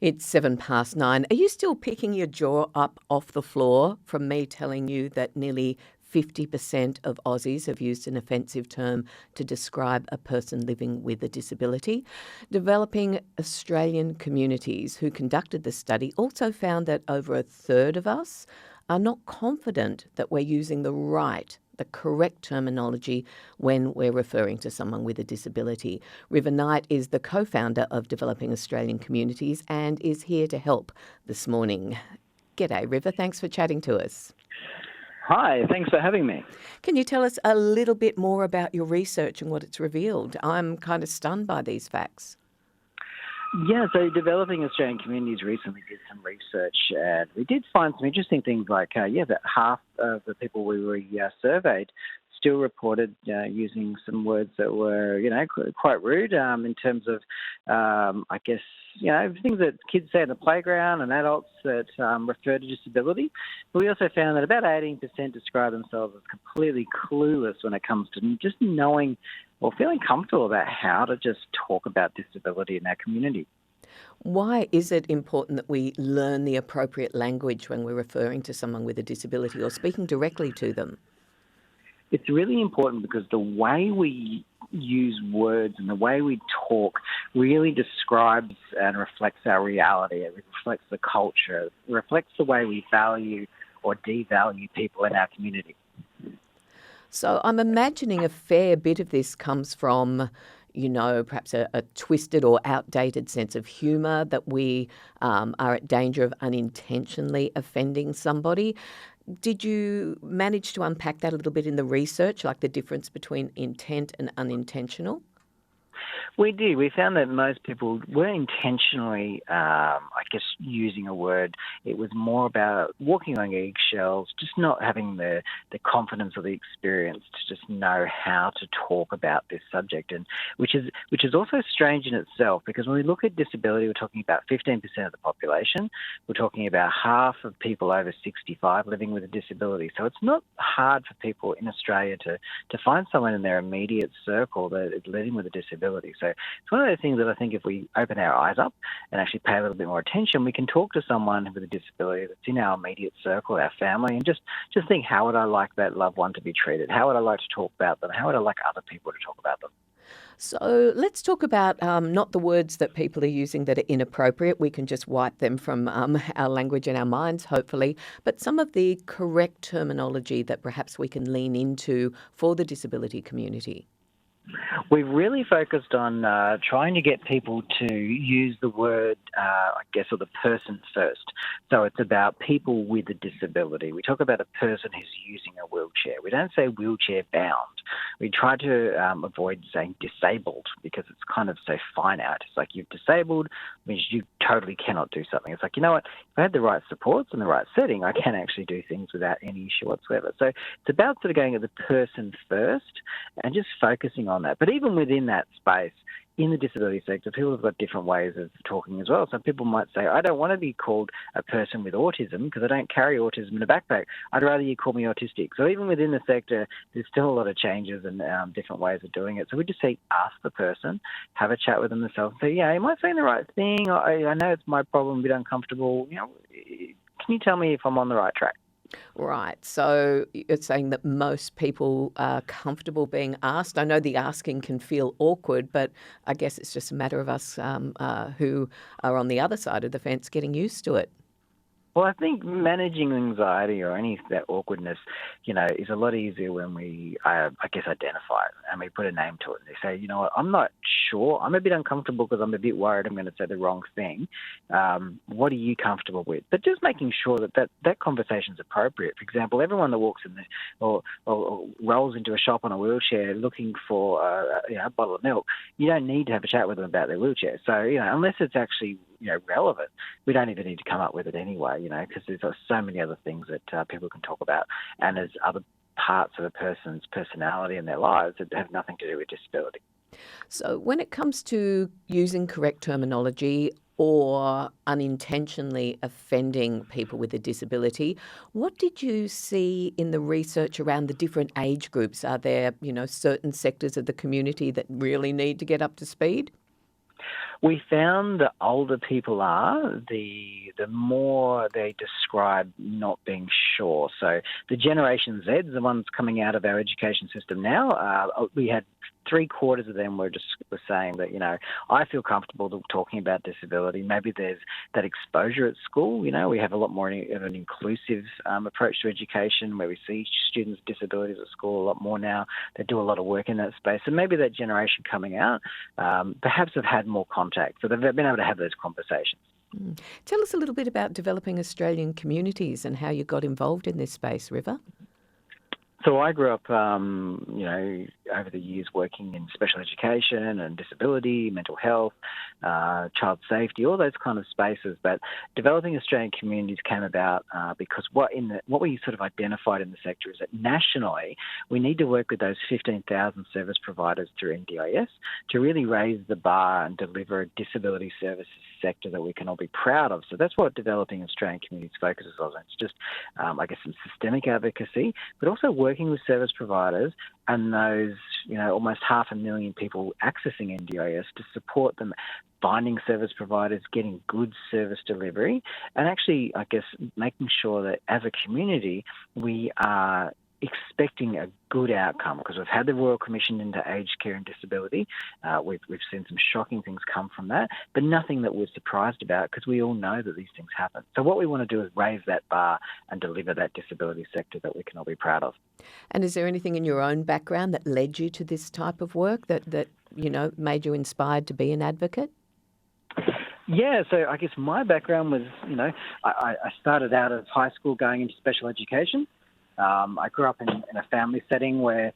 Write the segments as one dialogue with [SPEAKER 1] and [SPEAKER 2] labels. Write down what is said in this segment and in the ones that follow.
[SPEAKER 1] It's 9:07. Are you still picking your jaw up off the floor from me telling you that nearly 50% of Aussies have used an offensive term to describe a person living with a disability? Developing Australian communities who conducted the study also found that over a third of us are not confident that we're using the correct terminology when we're referring to someone with a disability. River Knight is the co-founder of Developing Australian Communities and is here to help this morning. G'day, River. Thanks for chatting to us.
[SPEAKER 2] Hi, thanks for having me.
[SPEAKER 1] Can you tell us a little bit more about your research and what it's revealed? I'm kind of stunned by these facts.
[SPEAKER 2] Yeah, so Developing Australian Communities recently did some research, and we did find some interesting things like, that half of the people we surveyed still reported using some words that were, quite rude in terms of, things that kids say in the playground and adults that refer to disability. But we also found that about 18% describe themselves as completely clueless when it comes to just knowing or feeling comfortable about how to just talk about disability in our community.
[SPEAKER 1] Why is it important that we learn the appropriate language when we're referring to someone with a disability or speaking directly to them?
[SPEAKER 2] It's really important because the way we use words and the way we talk really describes and reflects our reality. It reflects the culture. It reflects the way we value or devalue people in our community.
[SPEAKER 1] So I'm imagining a fair bit of this comes from, perhaps a twisted or outdated sense of humour, that we are at danger of unintentionally offending somebody. Did you manage to unpack that a little bit in the research, like the difference between intent and unintentional?
[SPEAKER 2] We did. We found that most people were intentionally, using a word. It was more about walking on eggshells, just not having the confidence or the experience to just know how to talk about this subject, and which is also strange in itself, because when we look at disability, we're talking about 15% of the population. We're talking about half of people over 65 living with a disability. So it's not hard for people in Australia to find someone in their immediate circle that is living with a disability. So it's one of those things that I think if we open our eyes up and actually pay a little bit more attention, we can talk to someone with a disability that's in our immediate circle, our family, and just think, how would I like that loved one to be treated? How would I like to talk about them? How would I like other people to talk about them?
[SPEAKER 1] So let's talk about not the words that people are using that are inappropriate. We can just wipe them from our language and our minds, hopefully, but some of the correct terminology that perhaps we can lean into for the disability community.
[SPEAKER 2] We've really focused on trying to get people to use the word, or the person first. So it's about people with a disability. We talk about a person who's using a wheelchair. We don't say wheelchair bound. We try to avoid saying disabled, because it's kind of so finite. It's like you've disabled means you totally cannot do something. It's like, you know what, if I had the right supports and the right setting, I can actually do things without any issue whatsoever. So it's about sort of going at the person first and just focusing on that. But even within that space, in the disability sector, people have got different ways of talking as well. Some people might say, I don't want to be called a person with autism because I don't carry autism in a backpack. I'd rather you call me autistic. So even within the sector, there's still a lot of changes and different ways of doing it. So we just say, ask the person, have a chat with them themselves, say, yeah, am I saying the right thing? I know it's my problem, a bit uncomfortable. Can you tell me if I'm on the right track?
[SPEAKER 1] Right. So it's saying that most people are comfortable being asked. I know the asking can feel awkward, but I guess it's just a matter of us who are on the other side of the fence getting used to it.
[SPEAKER 2] Well, I think managing anxiety or any of that awkwardness, is a lot easier when we, identify it and we put a name to it. They say, you know what, I'm not sure. I'm a bit uncomfortable because I'm a bit worried I'm going to say the wrong thing. What are you comfortable with? But just making sure that conversation is appropriate. For example, everyone that walks in or rolls into a shop on a wheelchair looking for a bottle of milk, you don't need to have a chat with them about their wheelchair. So, unless it's actually relevant, we don't even need to come up with it anyway, because there's so many other things that people can talk about, and there's other parts of a person's personality and their lives that have nothing to do with disability.
[SPEAKER 1] So when it comes to using correct terminology or unintentionally offending people with a disability, what did you see in the research around the different age groups? Are there, certain sectors of the community that really need to get up to speed?
[SPEAKER 2] We found the older people are, the more they describe not being sure. So the Generation Z, the ones coming out of our education system now, we had 3/4 of them were saying that, I feel comfortable talking about disability. Maybe there's that exposure at school. We have a lot more of an inclusive approach to education where we see students with disabilities at school a lot more now. They do a lot of work in that space. And maybe that generation coming out perhaps have had more contact. So they've been able to have those conversations.
[SPEAKER 1] Tell us a little bit about developing Australian communities and how you got involved in this space, River.
[SPEAKER 2] So I grew up, over the years working in special education and disability, mental health, child safety, all those kind of spaces. But developing Australian communities came about because what we sort of identified in the sector is that nationally we need to work with those 15,000 service providers through NDIS to really raise the bar and deliver a disability services sector that we can all be proud of. So that's what developing Australian communities focuses on. It's just, some systemic advocacy, but also working with service providers and those, almost 500,000 people accessing NDIS to support them, finding service providers, getting good service delivery, and actually, making sure that as a community we are expecting a good outcome, because we've had the Royal Commission into aged care and disability. We've seen some shocking things come from that, but nothing that we're surprised about, because we all know that these things happen. So what we want to do is raise that bar and deliver that disability sector that we can all be proud of.
[SPEAKER 1] And is there anything in your own background that led you to this type of work that made you inspired to be an advocate?
[SPEAKER 2] Yeah, so I guess my background was, I started out of high school going into special education. I grew up in a family setting where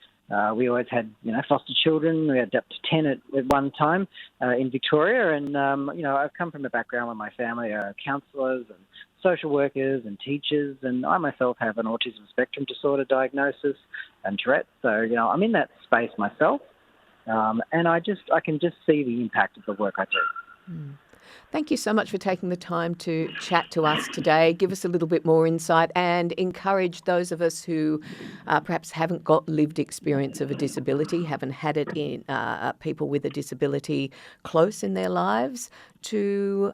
[SPEAKER 2] we always had, foster children. We had up to 10 at one time in Victoria. And, I've come from a background where my family are counsellors and social workers and teachers. And I myself have an autism spectrum disorder diagnosis and Tourette's. So, I'm in that space myself. And I can just see the impact of the work I do.
[SPEAKER 1] Thank you so much for taking the time to chat to us today. Give us a little bit more insight and encourage those of us who perhaps haven't got lived experience of a disability, haven't had it in people with a disability close in their lives, to,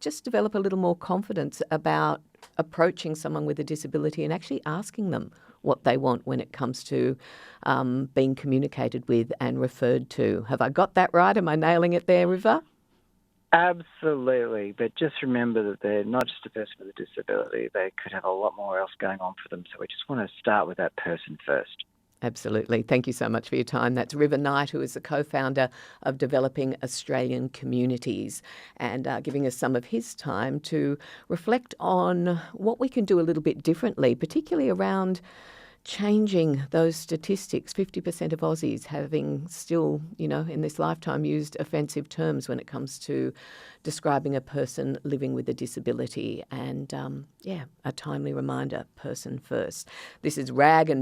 [SPEAKER 1] just develop a little more confidence about approaching someone with a disability and actually asking them what they want when it comes to being communicated with and referred to. Have I got that right? Am I nailing it there, River?
[SPEAKER 2] Absolutely, but just remember that they're not just a person with a disability. They could have a lot more else going on for them, so we just want to start with that person first.
[SPEAKER 1] Absolutely. Thank you so much for your time. That's River Knight, who is the co-founder of Developing Australian Communities, and giving us some of his time to reflect on what we can do a little bit differently, particularly around changing those statistics. 50% of Aussies having still, in this lifetime used offensive terms when it comes to describing a person living with a disability. And, a timely reminder, person first. This is Rag and